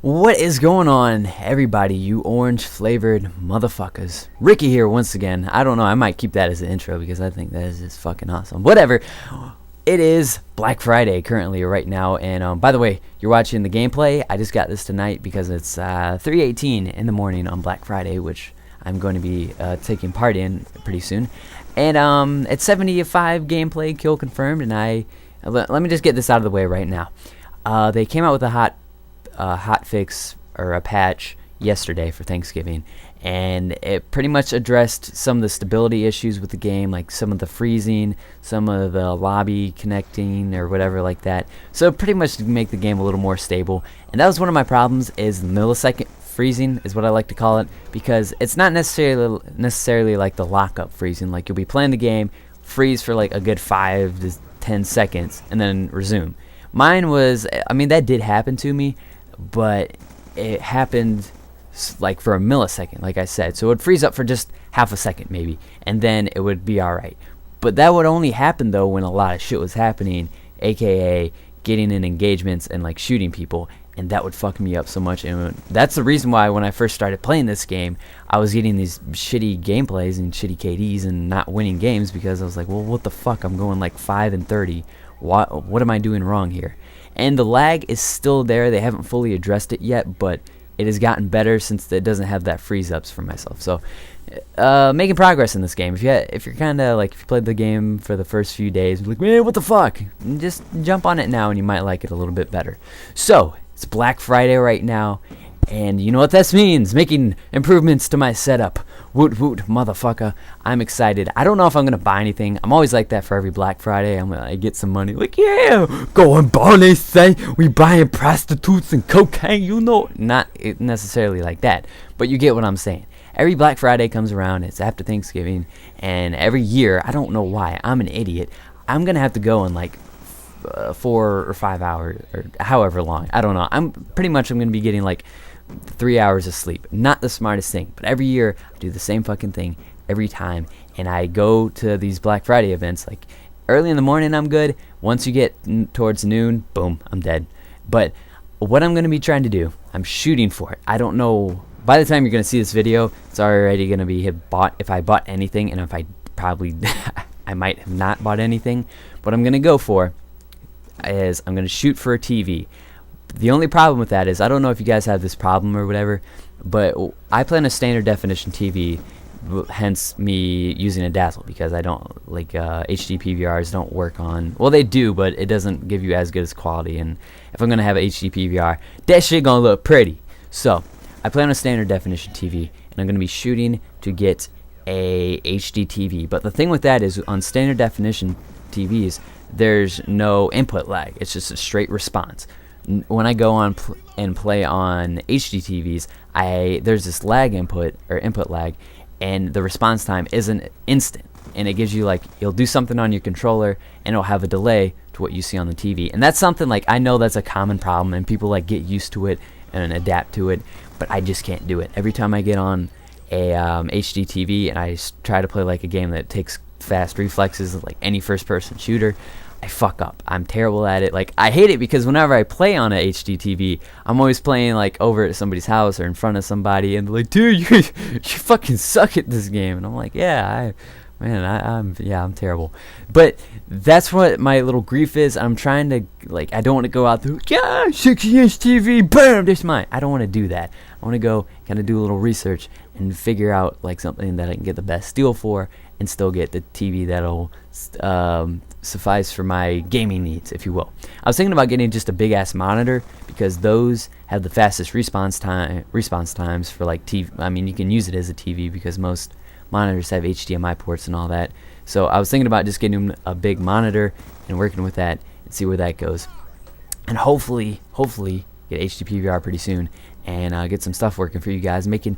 What is going on, everybody, you orange-flavored motherfuckers? Ricky here once again. I don't know, I might keep that as an intro because I think that is just fucking awesome. Whatever. It is Black Friday currently right now, and by the way, you're watching the gameplay. I just got this tonight because it's 3:18 in the morning on Black Friday, which I'm going to be taking part in pretty soon. And it's 75 gameplay, kill confirmed, and let me just get this out of the way right now. They came out with a hot fix or a patch yesterday for Thanksgiving, and it pretty much addressed some of the stability issues with the game, like some of the freezing, some of the lobby connecting or whatever like that. So pretty much to make the game a little more stable. And that was one of my problems, is millisecond freezing is what I like to call it, because it's not necessarily like the lockup freezing. Like, you'll be playing the game, freeze for like a good 5 to 10 seconds and then resume. Mine was, I mean, that did happen to me, but it happened like for a millisecond, like I said. So it would freeze up for just half a second maybe, and then it would be alright. But that would only happen though when a lot of shit was happening, aka getting in engagements and like shooting people, and that would fuck me up so much. And that's the reason why when I first started playing this game, I was getting these shitty gameplays and shitty KDs and not winning games, because I was like, well, what the fuck, I'm going like 5-30. What am I doing wrong here? And the lag is still there. They haven't fully addressed it yet, but it has gotten better since it doesn't have that freeze ups for myself. So making progress in this game. If you're kind of like, if you played the game for the first few days, like, man, what the fuck, just jump on it now and you might like it a little bit better. So it's Black Friday right now, and you know what this means: making improvements to my setup. Woot woot, motherfucker. I'm excited. I don't know if I'm gonna buy anything. I'm always like that for every Black Friday. I'm gonna get some money. Like, yeah, go and buy, they say. We buying prostitutes and cocaine, you know. Not necessarily like that, but you get what I'm saying. Every Black Friday comes around, it's after Thanksgiving, and every year, I don't know why, I'm an idiot, I'm gonna have to go in like 4 or 5 hours, or however long, I don't know. I'm gonna be getting like 3 hours of sleep. Not the smartest thing, but every year I do the same fucking thing every time, and I go to these Black Friday events like early in the morning. I'm good. Once you get towards noon, boom, I'm dead. But what I'm going to be trying to do, I'm shooting for it. I don't know, by the time you're going to see this video, it's already going to be bought, if I bought anything, and if I probably I might have not bought anything. What I'm going to go for is I'm going to shoot for a TV. The only problem with that is, I don't know if you guys have this problem or whatever, but I play on a standard definition TV, hence me using a Dazzle, because I don't like HD PVRs don't work on, well, they do, but it doesn't give you as good as quality. And if I'm gonna have a HD PVR, that shit gonna look pretty. So I play on a standard definition TV, and I'm gonna be shooting to get a HD TV. But the thing with that is, on standard definition TVs, there's no input lag. It's just a straight response. When I go on and play on HD TVs, there's this lag input lag, and the response time isn't instant, and it gives you like, you'll do something on your controller and it'll have a delay to what you see on the TV. And that's something, like, I know that's a common problem and people like get used to it and adapt to it, but I just can't do it. Every time I get on a HD TV and I try to play like a game that takes fast reflexes, like any first person shooter, I fuck up. I'm terrible at it. Like, I hate it because whenever I play on a HD TV, I'm always playing like over at somebody's house or in front of somebody, and they're like, dude, you fucking suck at this game. And I'm like, yeah, I'm terrible. But that's what my little grief is. I'm trying to, like, I don't want to go out there, yeah, 60-inch TV, bam, there's mine. I don't want to do that. I want to go kind of do a little research and figure out like something that I can get the best deal for, and still get the TV that'll suffice for my gaming needs, if you will. I was thinking about getting just a big ass monitor, because those have the fastest response times for like TV. I mean, you can use it as a TV because most monitors have HDMI ports and all that. So I was thinking about just getting a big monitor and working with that and see where that goes, and hopefully get HD PVR pretty soon, and get some stuff working for you guys, making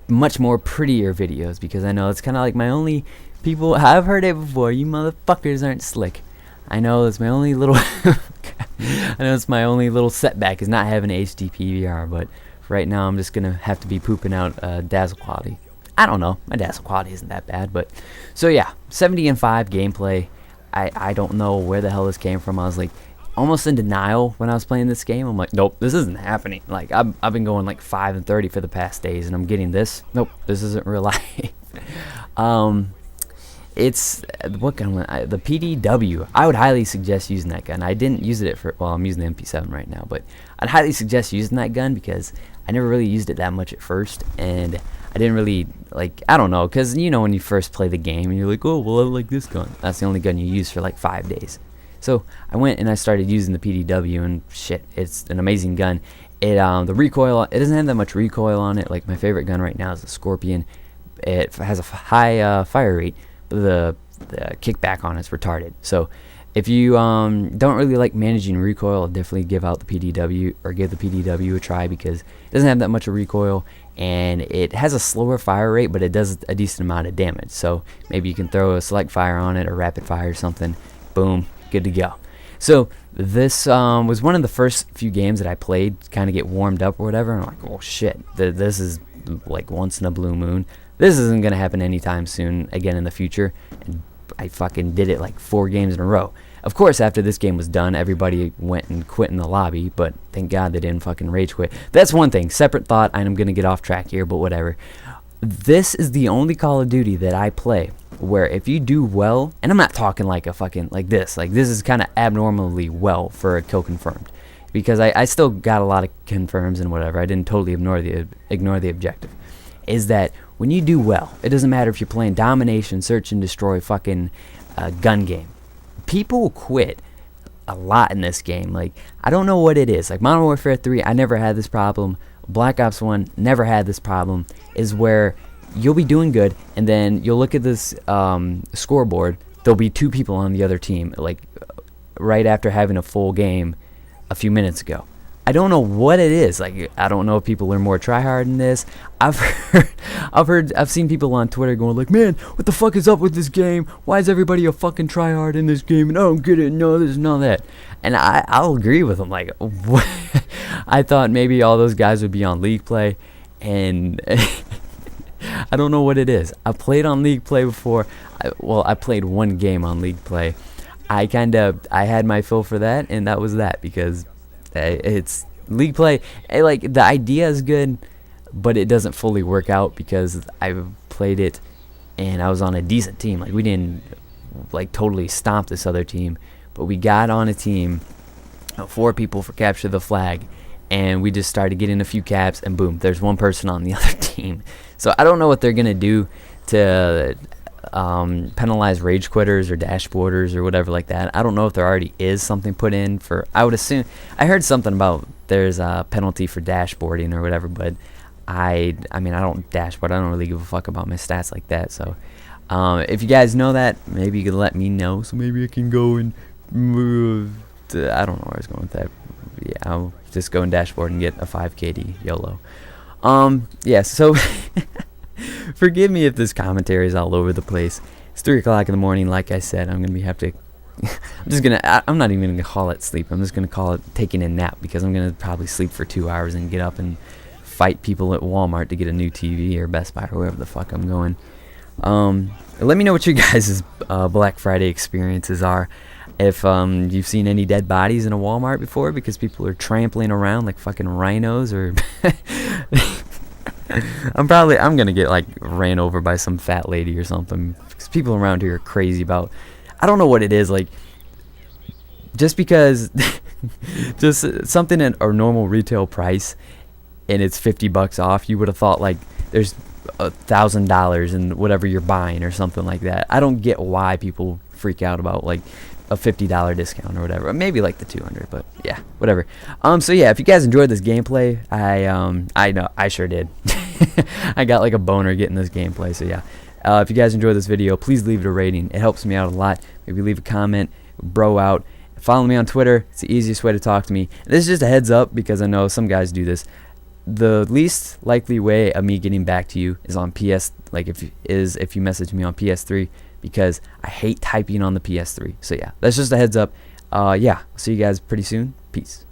much more prettier videos, because I know it's kind of like my only, people, I've heard it before, you motherfuckers aren't slick. I know it's my only little setback is not having HD PVR, but right now I'm just gonna have to be pooping out Dazzle quality. I don't know, my Dazzle quality isn't that bad, but so yeah, 70 and 5 gameplay. I don't know where the hell this came from. I was like, almost in denial when I was playing this game. I'm like, nope, this isn't happening. Like, I've been going like 5 and 30 for the past days, and I'm getting this. Nope, this isn't real life. It's what gun? The PDW. I would highly suggest using that gun. I didn't use it for, well, I'm using the MP7 right now, but I'd highly suggest using that gun because I never really used it that much at first, and I didn't really, like, I don't know, because you know when you first play the game and you're like, oh, well, I like this gun. That's the only gun you use for like 5 days. So I went and I started using the PDW, and shit, it's an amazing gun. It the recoil, it doesn't have that much recoil on it. Like, my favorite gun right now is the Scorpion. It has a high fire rate, but the kickback on it's retarded. So if you don't really like managing recoil, I'll definitely give out the PDW, or give the PDW a try, because it doesn't have that much of recoil, and it has a slower fire rate, but it does a decent amount of damage. So maybe you can throw a select fire on it, or rapid fire or something. Boom, good to go. So this was one of the first few games that I played to kind of get warmed up or whatever, and I'm like, oh shit, this is like once in a blue moon. This isn't going to happen anytime soon again in the future. And I fucking did it like 4 games in a row. Of course, after this game was done, everybody went and quit in the lobby, but thank God they didn't fucking rage quit. That's one thing. Separate thought. I'm going to get off track here, but whatever. This is the only Call of Duty that I play where if you do well, and I'm not talking like a fucking, like this is kind of abnormally well for a kill confirmed. Because I still got a lot of confirms and whatever. I didn't totally ignore the objective. Is that when you do well, it doesn't matter if you're playing domination, search and destroy, fucking gun game. People quit a lot in this game. Like, I don't know what it is. Like, Modern Warfare 3, I never had this problem. Black Ops 1, never had this problem. Is where you'll be doing good, and then you'll look at this scoreboard. There'll be 2 people on the other team, like right after having a full game a few minutes ago. I don't know what it is. Like, I don't know if people are more tryhard in this. I've seen people on Twitter going like, man, what the fuck is up with this game? Why is everybody a fucking tryhard in this game? And I don't get it. No, this and all that. And I'll agree with them. Like, what? I thought maybe all those guys would be on League Play, and I don't know what it is. I played on League Play before. I played 1 game on League Play. I had my fill for that, and that was that, because it's League Play. Like, the idea is good, but it doesn't fully work out, because I played it and I was on a decent team. Like, we didn't like totally stomp this other team, but we got on a team of 4 people for capture the flag, and we just started getting a few caps, and boom, there's 1 person on the other team. So I don't know what they're gonna do to penalize rage quitters or dashboarders or whatever like that. I don't know if there already is something put in for, I would assume, I heard something about there's a penalty for dashboarding or whatever, but I mean, I don't dashboard. I don't really give a fuck about my stats like that. So if you guys know that, maybe you could let me know, so maybe I can go and move to, I don't know where I was going with that. Yeah, I'll just go and dashboard and get a 5 KD YOLO. Yeah, so forgive me if this commentary is all over the place. It's 3 o'clock in the morning. Like I said, I'm not even gonna call it sleep. I'm just gonna call it taking a nap, because I'm gonna probably sleep for 2 hours and get up and fight people at Walmart to get a new TV or Best Buy or wherever the fuck I'm going. Let me know what your guys' Black Friday experiences are. If you've seen any dead bodies in a Walmart before, because people are trampling around like fucking rhinos, or I'm gonna get like ran over by some fat lady or something, because people around here are crazy about, I don't know what it is. Like, just because just something at our normal retail price and it's $50 off, you would have thought like there's $1,000 in whatever you're buying or something like that. I don't get why people freak out about like a $50 discount or whatever. Maybe like the 200, but yeah, whatever. So yeah, if you guys enjoyed this gameplay, I know I sure did. I got like a boner getting this gameplay. So yeah, if you guys enjoyed this video, please leave it a rating. It helps me out a lot. Maybe leave a comment, bro out. Follow me on Twitter. It's the easiest way to talk to me. And this is just a heads up, because I know some guys do this. The least likely way of me getting back to you is on PS, like if you message me on PS3, because I hate typing on the PS3. So yeah, that's just a heads up. Yeah, see you guys pretty soon. Peace.